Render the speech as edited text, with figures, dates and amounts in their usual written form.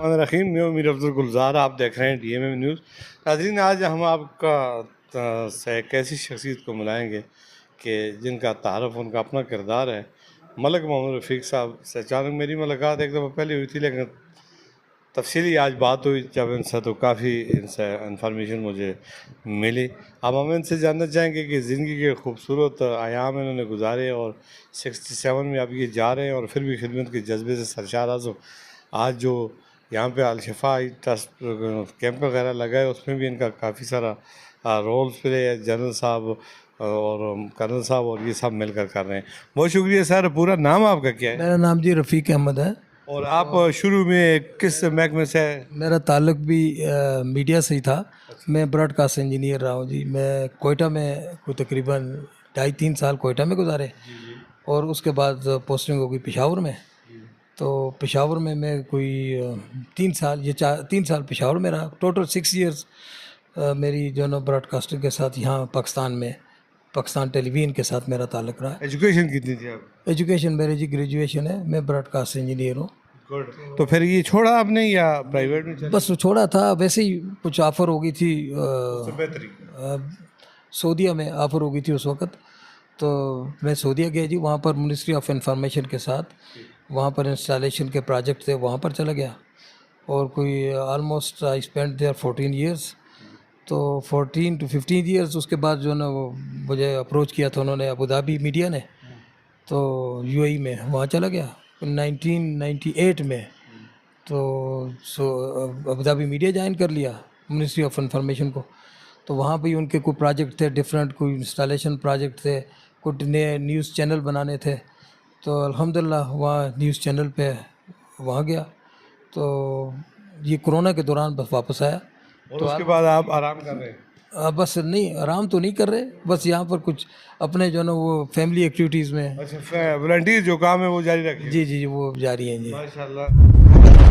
الرحمن الرحیم، میں امیر افضل گلزار، آپ دیکھ رہے ہیں ڈی ایم ایم نیوز۔ ناظرین، آج ہم آپ کا سے ایک ایسی شخصیت کو ملائیں گے کہ جن کا تعارف ان کا اپنا کردار ہے۔ ملک محمد رفیق صاحب سے اچانک میری ملاقات ایک دفعہ پہلے ہوئی تھی، لیکن تفصیلی آج بات ہوئی جب ان سے، تو کافی ان سے انفارمیشن مجھے ملی۔ اب ہم ان سے جاننا چاہیں گے کہ زندگی کے خوبصورت ایام انہوں نے گزارے اور 67 میں اب یہ جا رہے ہیں، اور پھر بھی خدمت کے جذبے سے سرشار اعظم آج جو یہاں پہ الشفا ٹرسٹ کیمپ وغیرہ لگا ہے، اس میں بھی ان کا کافی سارا رولز پلے ہے۔ جنرل صاحب اور کرنل صاحب اور یہ سب مل کر رہے ہیں۔ بہت شکریہ سر۔ پورا نام آپ کا کیا ہے؟ میرا نام جی رفیق احمد ہے، اور آپ شروع میں کس محکمے سے؟ میرا تعلق بھی میڈیا سے ہی تھا۔ میں براڈ کاسٹ انجینئر رہا ہوں جی۔ میں کوئٹہ میں کوئی تقریباً 2.5-3 سال کوئٹہ میں گزارے، اور اس کے بعد پوسٹنگ ہو گئی پشاور میں۔ تو پشاور میں کوئی 3 سال، 3 سال پشاور میں رہا۔ ٹوٹل 6 ایئرز میری جو نا براڈ کاسٹنگ کے ساتھ یہاں پاکستان میں، پاکستان ٹیلی ویژن کے ساتھ میرا تعلق رہا۔ ایجوکیشن کتنی تھی آپ؟ ایجوکیشن میری جی گریجویشن ہے، میں براڈ کاسٹ انجینئر ہوں۔ تو پھر یہ چھوڑا آپ نے یا پرائیویٹ میں؟ بس وہ چھوڑا تھا، ویسے ہی کچھ آفر ہو گئی تھی بہتری سعودیہ میں آفر ہو گئی تھی اس وقت، تو میں سعودیہ گیا جی۔ وہاں پر منسٹری آف انفارمیشن کے ساتھ وہاں پر انسٹالیشن کے پروجیکٹ تھے، وہاں پر چلا گیا، اور کوئی almost I spend there 14 years. تو 14 to 15 ایئرس اس کے بعد جو ہے نا وہ مجھے اپروچ کیا تھا انہوں نے، ابوظہبی میڈیا نے، تو UAE میں وہاں چلا گیا 1998 میں۔ تو ابوظہبی میڈیا جوائن کر لیا، منسٹری آف انفارمیشن کو۔ تو وہاں بھی ان کے کوئی پروجیکٹ تھے ڈفرینٹ، کوئی انسٹالیشن پروجیکٹ تھے، کچھ نئے نیوز چینل بنانے تھے۔ تو الحمدللہ وہاں نیوز چینل پہ وہاں گیا، تو یہ کرونا کے دوران بس واپس آیا۔ اور اس کے بعد آپ آرام کر رہے ہیں؟ بس نہیں، آرام تو نہیں کر رہے، بس یہاں پر کچھ اپنے جو ہے نا وہ فیملی ایکٹیویٹیز میں۔ اچھا، والنٹیئر جو کام ہے وہ جاری رکھیں؟ جی وہ جاری ہیں جی۔ ماشاء اللہ۔